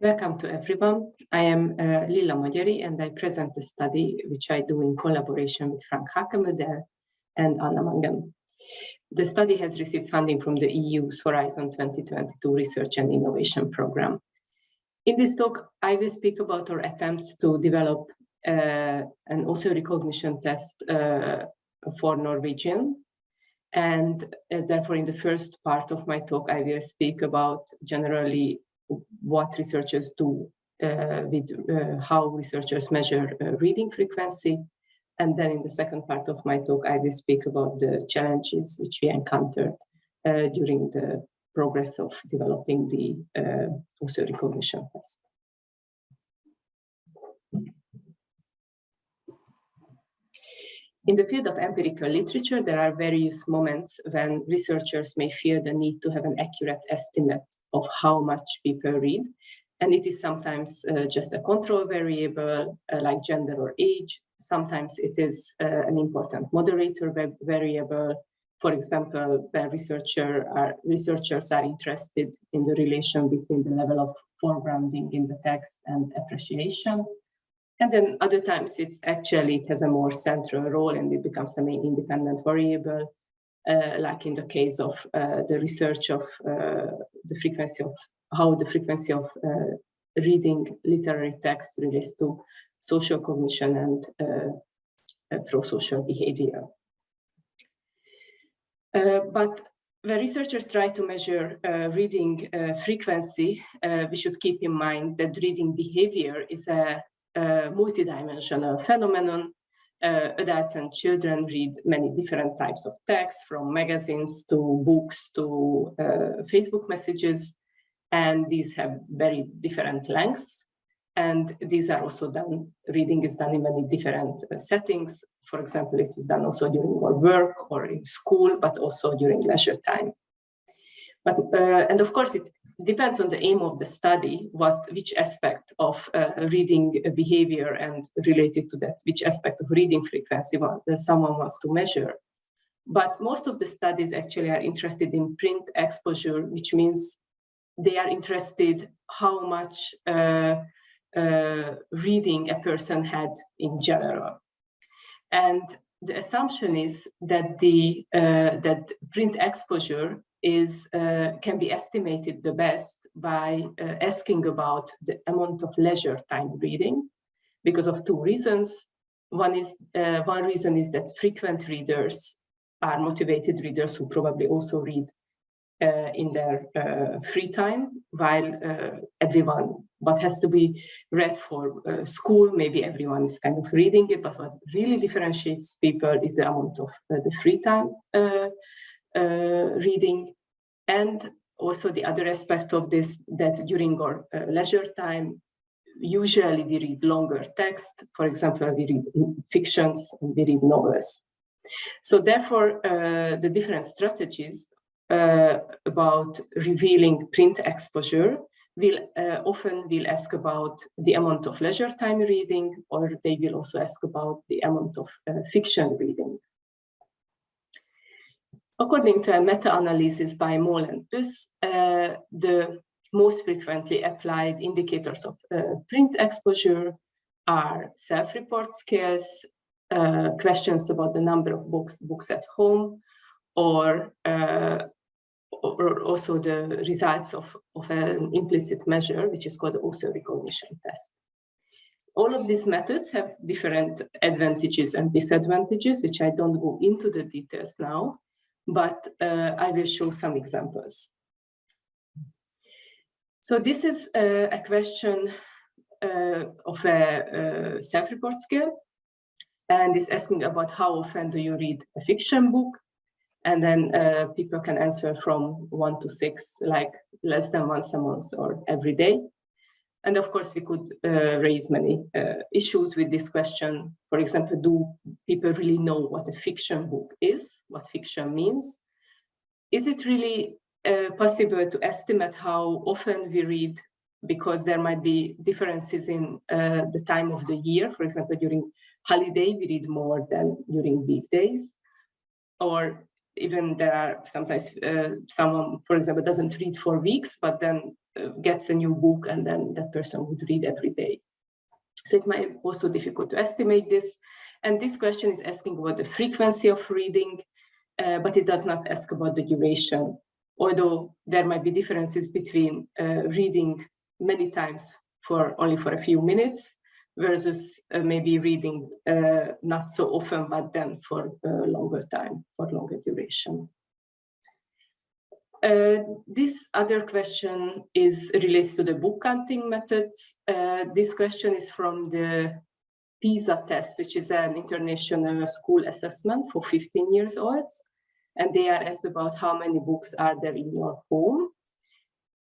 Welcome to everyone. I am Lilla Magyari and I present the study which I do in collaboration with Frank Hakemöder and Anna Mangan. The study has received funding from the EU's Horizon 2022 Research and Innovation Program. In this talk, I will speak about our attempts to develop an audio recognition test for Norwegian. And therefore, in the first part of my talk, I will speak about generally what researchers do with how researchers measure reading frequency. And then in the second part of my talk, I will speak about the challenges which we encountered during the progress of developing the audio recognition test. In the field of empirical literature, there are various moments when researchers may feel the need to have an accurate estimate of how much people read. And it is sometimes just a control variable like gender or age. Sometimes it is an important moderator variable. For example, when researchers are interested in the relation between the level of foregrounding in the text and appreciation. And then other times it has a more central role and it becomes a main independent variable, like in the case of the research of the frequency of how the frequency of reading literary text relates to social cognition and pro-social behavior. But when researchers try to measure reading frequency, we should keep in mind that reading behavior is a multidimensional phenomenon. Adults and children read many different types of texts, from magazines to books to Facebook messages, and these have very different lengths. And these are also done, reading is done in many different settings. For example, it is done also during work or in school, but also during leisure time. But, and of course, it depends on the aim of the study, which aspect of reading behavior and related to that, which aspect of reading frequency someone wants to measure. But most of the studies actually are interested in print exposure, which means they are interested how much reading a person had in general. And the assumption is that that print exposure can be estimated the best by asking about the amount of leisure time reading, because of two reasons. One reason is that frequent readers are motivated readers who probably also read in their free time, while what has to be read for school, maybe everyone is kind of reading it, but what really differentiates people is the amount of the free time reading. And also the other aspect of this, that during our leisure time, usually we read longer text. For example, we read fictions and we read novels. So therefore, the different strategies about revealing print exposure often will ask about the amount of leisure time reading, or they will also ask about the amount of fiction reading. According to a meta-analysis by Moll and Buss, the most frequently applied indicators of print exposure are self-report scales, questions about the number of books at home, or also the results of an implicit measure, which is called the audio recognition test. All of these methods have different advantages and disadvantages, which I don't go into the details now, but I will show some examples. So this is a question of a self-report scale, and it's asking about how often do you read a fiction book, and then people can answer from 1 to 6, like less than once a month or every day. And of course, we could raise many issues with this question. For example, do people really know what a fiction book is, what fiction means? Is it really possible to estimate how often we read, because there might be differences in the time of the year? For example, during holiday, we read more than during weekdays. Or even there are sometimes someone, for example, doesn't read for weeks, but then gets a new book, and then that person would read every day. So it might be also difficult to estimate this. And this question is asking about the frequency of reading, but it does not ask about the duration, although there might be differences between reading many times only for a few minutes versus maybe reading not so often, but then for a longer time, for longer duration. This other question relates to the book counting methods. This question is from the PISA test, which is an international school assessment for 15 years olds. And they are asked about how many books are there in your home.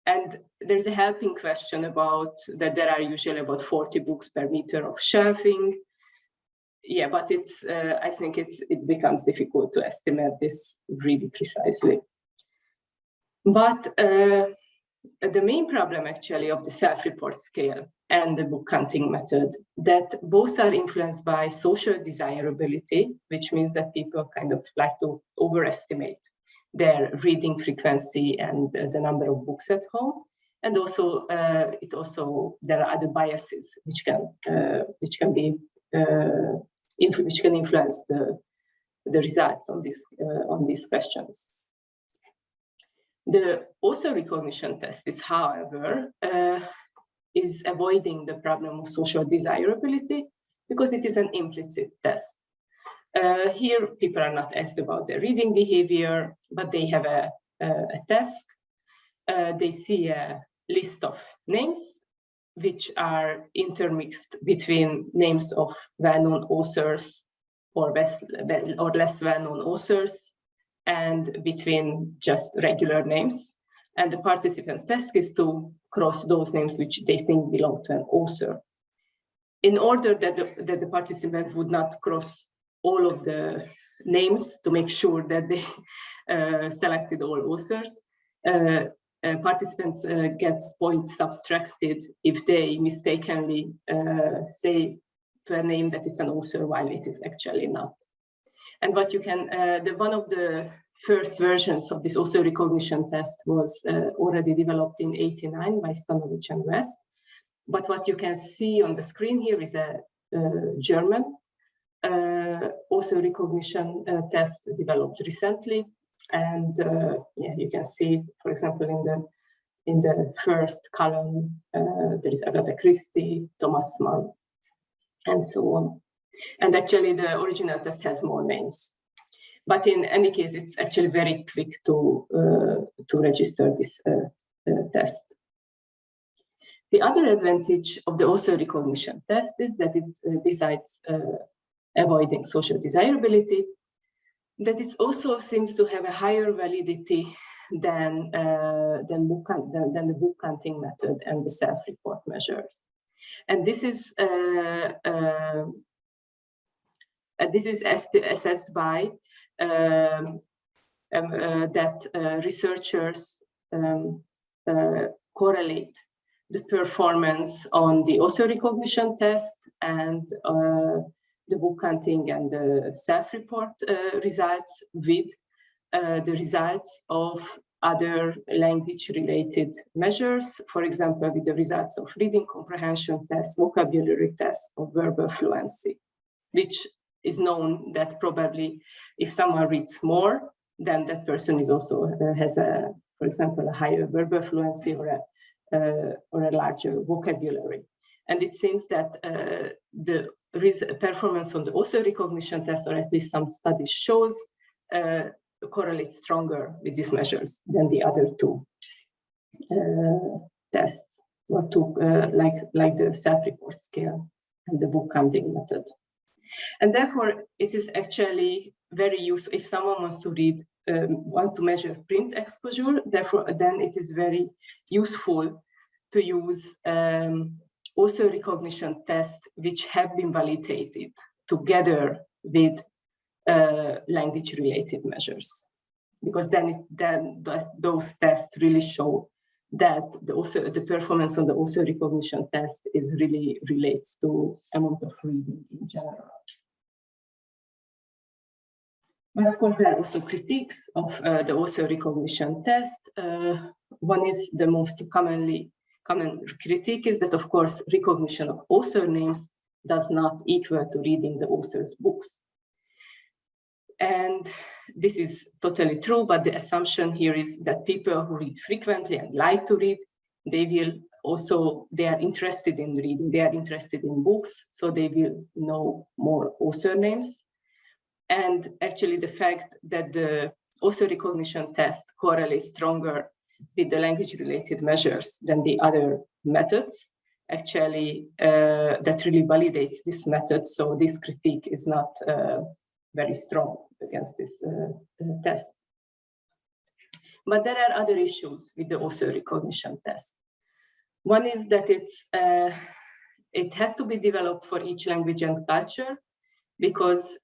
And there's a helping question about that there are usually about 40 books per meter of shelving. Yeah, but I think it becomes difficult to estimate this really precisely. But the main problem actually of the self-report scale and the book counting method, that both are influenced by social desirability, which means that people kind of like to overestimate their reading frequency and the number of books at home. And also, there are other biases which can influence the results on these questions. The author recognition test is, however, is avoiding the problem of social desirability because it is an implicit test. Here, people are not asked about their reading behavior, but they have a task. They see a list of names, which are intermixed between names of well-known authors or less well-known authors, and between just regular names. And the participant's task is to cross those names which they think belong to an author. In order that the participant would not cross all of the names to make sure that they selected all authors, participants get points subtracted if they mistakenly say to a name that it's an author while it is actually not. And what you can, one of the first versions of this author recognition test was already developed in '89 by Stanovic and West. But what you can see on the screen here is a German author recognition test developed recently. And yeah, you can see, for example, in the first column, there is Agatha Christie, Thomas Mann, and so on. And actually, the original test has more names. But in any case, it's actually very quick to register this test. The other advantage of the author recognition test is that it, besides avoiding social desirability, that it also seems to have a higher validity than the book counting method and the self-report measures. And this is assessed by that researchers correlate the performance on the author recognition test and the book counting and the self-report results with the results of other language-related measures, for example, with the results of reading comprehension tests, vocabulary tests, or verbal fluency, which is known that probably if someone reads more, then that person is also has for example, a higher verbal fluency or a larger vocabulary. And it seems that the performance on the author recognition test, or at least some studies shows, correlates stronger with these measures than the other two tests, or two like the self-report scale and the book counting method. And therefore, it is actually very useful if someone wants to read, want to measure print exposure. Therefore, then it is very useful to use author recognition tests which have been validated together with language-related measures, because then those tests really show that the performance on the author recognition test is really relates to amount of reading in general. But of course, there are also critiques of the author recognition test. One is the most common critique is that, of course, recognition of author names does not equal to reading the author's books. And this is totally true, but the assumption here is that people who read frequently and like to read, they are interested in reading, they are interested in books, so they will know more author names. And actually the fact that the author recognition test correlates stronger with the language-related measures than the other methods, actually that really validates this method. So this critique is not very strong against this test. But there are other issues with the author recognition test. One is that it has to be developed for each language and culture, because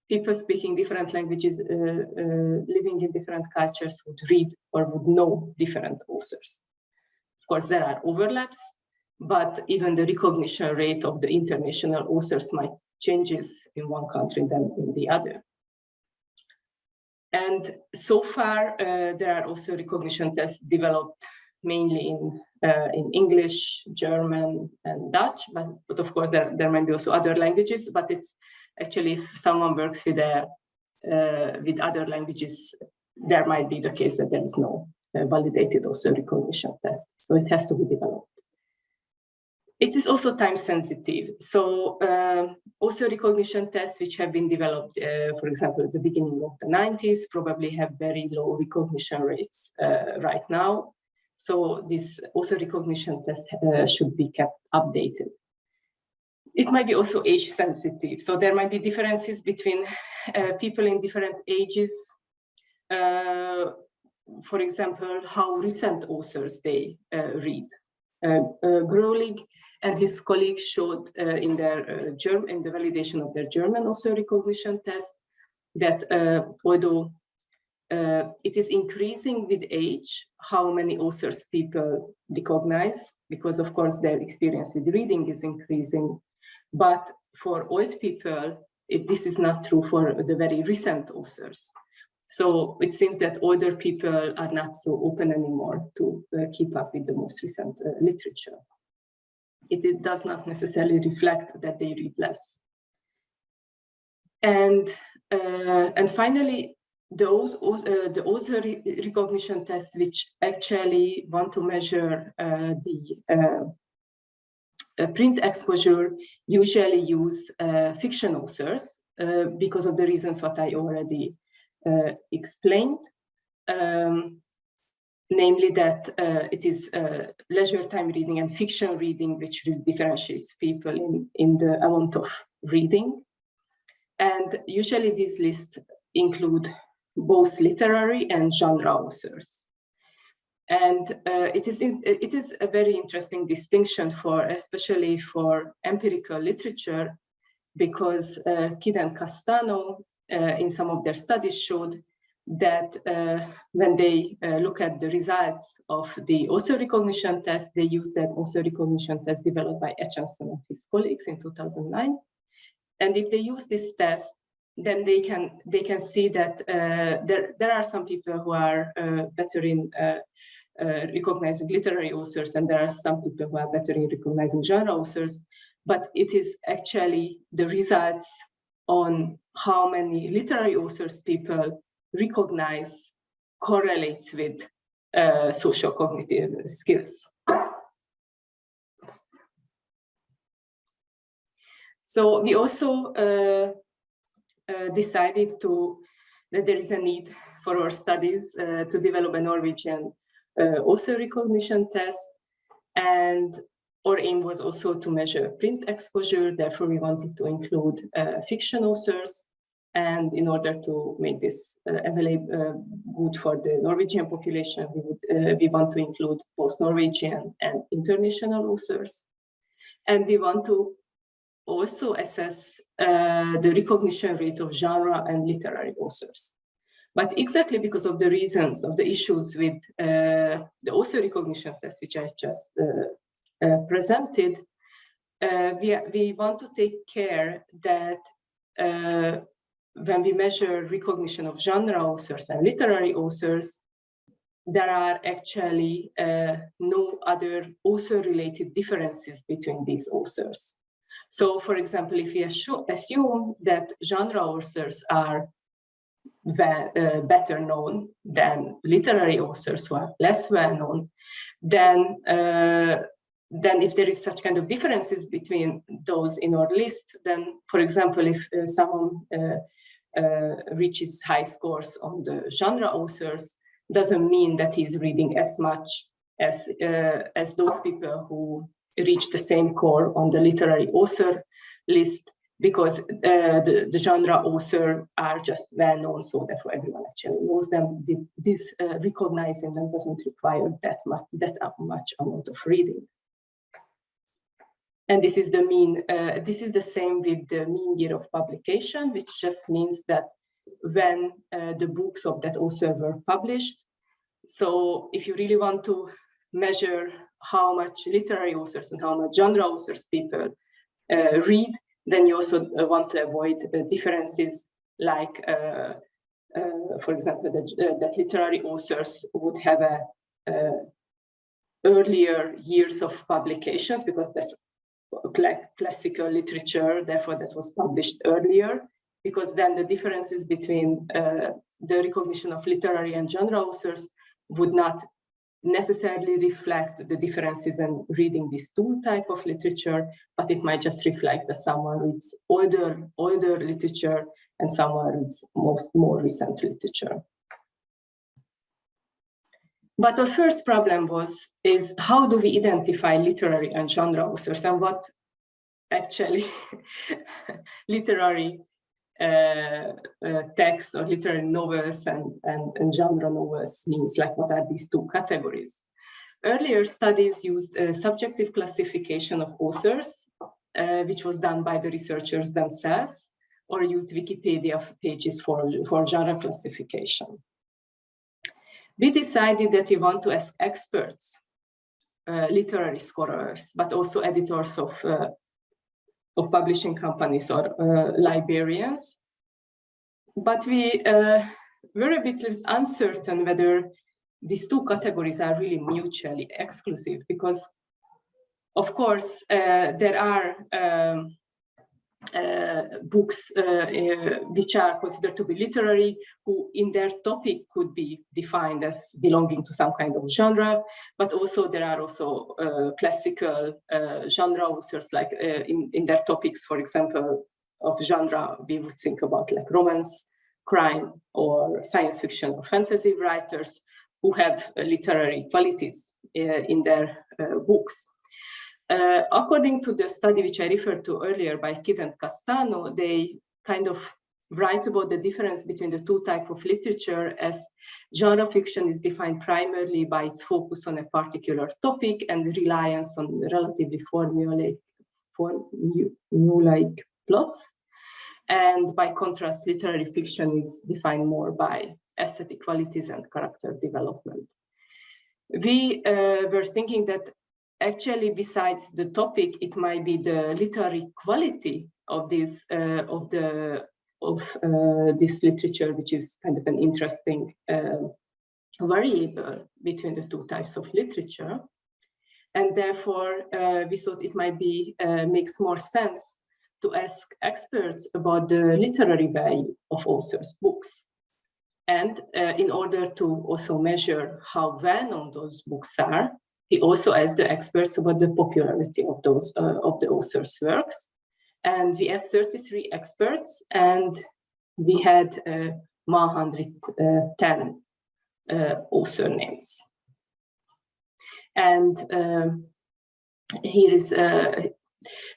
people speaking different languages, living in different cultures would read or would know different authors. Of course, there are overlaps, but even the recognition rate of the international authors might changes in one country than in the other. And so far, there are also recognition tests developed mainly in English, German, and Dutch, but of course there might be also other languages. But it's actually, if someone works with other languages, there might be the case that there is no validated author recognition test. So it has to be developed. It is also time sensitive. So author recognition tests which have been developed, for example, at the beginning of the 90s, probably have very low recognition rates right now. So this author recognition test should be kept updated. It might be also age sensitive. So there might be differences between people in different ages. For example, how recent authors they read. Grohlig and his colleagues showed in the validation of their German author recognition test that although it is increasing with age, how many authors people recognize, because of course their experience with reading is increasing. But for old people, this is not true for the very recent authors. So it seems that older people are not so open anymore to keep up with the most recent literature. It does not necessarily reflect that they read less. And finally, the author recognition test, which actually want to measure the print exposure, usually use fiction authors because of the reasons what I already explained, namely that it is leisure time reading and fiction reading which differentiates people in the amount of reading. And usually these lists include both literary and genre authors. And it is a very interesting distinction especially for empirical literature, because Kidd and Castano in some of their studies showed that when they look at the results of the author recognition test, they use that author recognition test developed by Etchanson and his colleagues in 2009. And if they use this test, then they can see that there are some people who are better in recognizing literary authors, and there are some people who are better in recognizing genre authors. But it is actually the results on how many literary authors people recognize correlates with social cognitive skills. So we also decided that there is a need for our studies to develop a Norwegian author recognition test, and our aim was also to measure print exposure. Therefore, we wanted to include fiction authors, and in order to make this available good for the Norwegian population, we want to include both Norwegian and international authors, and we want to also assess the recognition rate of genre and literary authors. But exactly because of the reasons of the issues with the author recognition test, which I just presented, we want to take care that when we measure recognition of genre authors and literary authors, there are actually no other author-related differences between these authors. So, for example, if we assume that genre authors are better known than literary authors who are less well known, then if there is such kind of differences between those in our list, then, for example, if someone reaches high scores on the genre authors, doesn't mean that he's reading as much as those people who reach the same score on the literary author list, because the genre author are just well known, so therefore everyone actually knows them. This recognizing them doesn't require that much amount of reading. And this is the mean. This is the same with the mean year of publication, which just means that when the books of that author were published. So if you really want to measure how much literary authors and how much genre authors people read, then you also want to avoid differences like, for example, that literary authors would have earlier years of publications, because that's classical literature, therefore that was published earlier, because then the differences between the recognition of literary and genre authors would not necessarily reflect the differences in reading these two types of literature, but it might just reflect that someone reads older literature and someone reads more recent literature. But our first problem is how do we identify literary and genre authors, and what actually literary text or literary novels and genre novels means, like what are these two categories. Earlier studies used a subjective classification of authors, which was done by the researchers themselves, or used Wikipedia pages for genre classification. We decided that we want to ask experts, literary scholars, but also editors of publishing companies or librarians. But we were a bit uncertain whether these two categories are really mutually exclusive, because, of course, there are books which are considered to be literary, who in their topic could be defined as belonging to some kind of genre, but also there are also classical genre authors, like in their topics, for example, of genre, we would think about like romance, crime, or science fiction or fantasy writers who have literary qualities in their books. According to the study which I referred to earlier by Kidd and Castano, they kind of write about the difference between the two types of literature, as genre fiction is defined primarily by its focus on a particular topic and reliance on relatively formulaic plots. And by contrast, literary fiction is defined more by aesthetic qualities and character development. We were thinking that actually, besides the topic, it might be the literary quality of this literature, which is kind of an interesting variable between the two types of literature. And therefore, we thought it might be makes more sense to ask experts about the literary value of authors' books. And in order to also measure how well-known those books are, he also asked the experts about the popularity of those of the author's works. And we asked 33 experts, and we had 110 author names. And here is,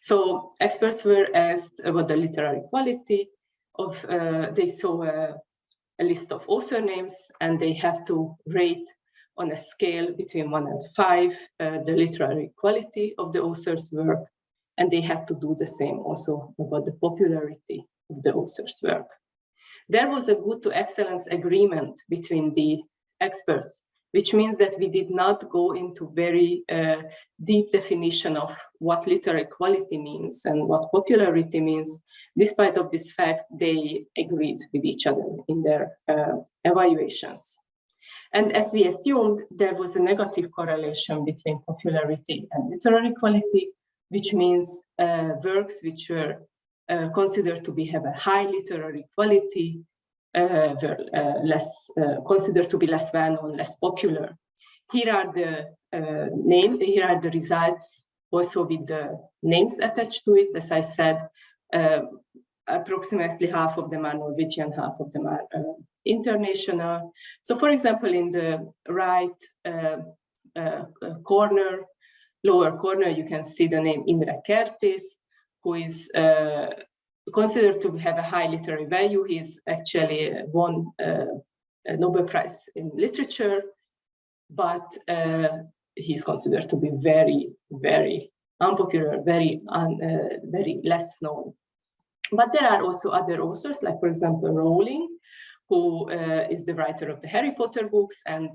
so experts were asked about the literary quality of, they saw a list of author names, and they have to rate on a scale between 1 and 5 the literary quality of the author's work, and they had to do the same also about the popularity of the author's work. There was a good to excellence agreement between the experts, which means that we did not go into very deep definition of what literary quality means and what popularity means. Despite of this fact, they agreed with each other in their evaluations. And as we assumed, there was a negative correlation between popularity and literary quality, which means works which were considered to have a high literary quality were considered to be less well-known, less popular. Here are the here are the results, also with the names attached to it. As I said, approximately half of them are Norwegian, half of them are international. So, for example, in the right lower corner, you can see the name Imre Kertész, who is considered to have a high literary value. He's actually won a Nobel Prize in literature, but he's considered to be very, very unpopular, very less known. But there are also other authors, like, for example, Rowling, who is the writer of the Harry Potter books, and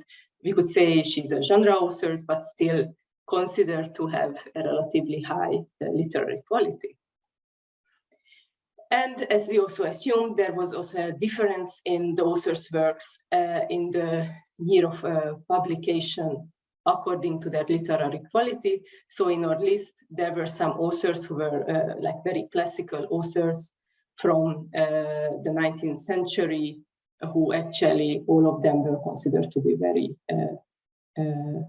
we could say she's a genre author, but still considered to have a relatively high literary quality. And as we also assumed, there was also a difference in the author's works in the year of publication according to their literary quality. So in our list, there were some authors who were like very classical authors from the 19th century, who actually all of them were considered to be very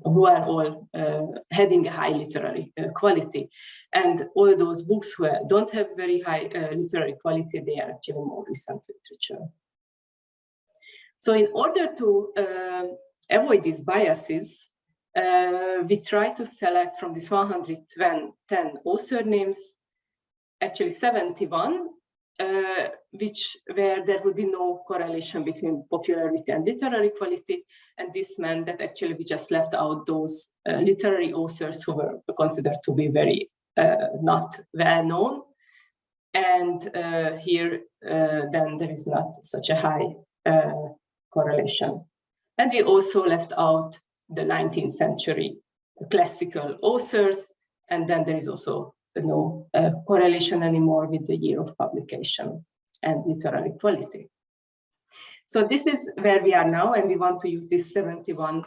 who are all having a high literary quality. And all those who don't have very high literary quality, they are actually more recent literature. So in order to avoid these biases, we try to select from these 110 author names, actually 71, where there would be no correlation between popularity and literary quality. And this meant that actually we just left out those literary authors who were considered to be very not well known. And here, then there is not such a high correlation. And we also left out the 19th century classical authors. And then there is also no correlation anymore with the year of publication and literary quality. So this is where we are now, and we want to use these 71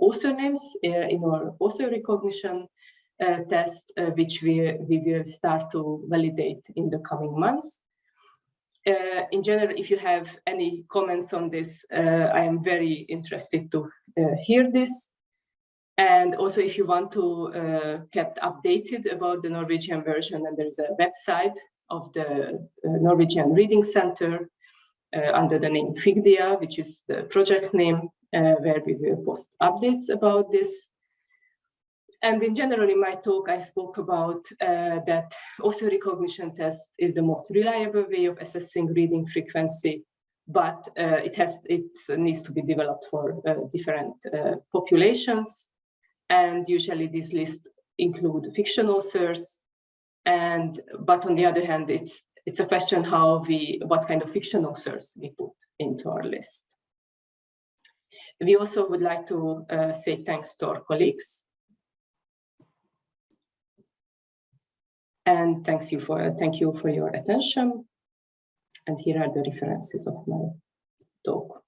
author names in our author recognition test, which we will start to validate in the coming months. In general, if you have any comments on this, I am very interested to hear this. And also, if you want to kept updated about the Norwegian version, and there is a website of the Norwegian Reading Center under the name Figdia, which is the project name, where we will post updates about this. And in general, in my talk, I spoke about that author recognition test is the most reliable way of assessing reading frequency, but it needs to be developed for different populations. And usually these lists include fiction authors, but on the other hand, it's a question what kind of fiction authors we put into our list. We also would like to say thanks to our colleagues. And thank you for your attention. And here are the references of my talk.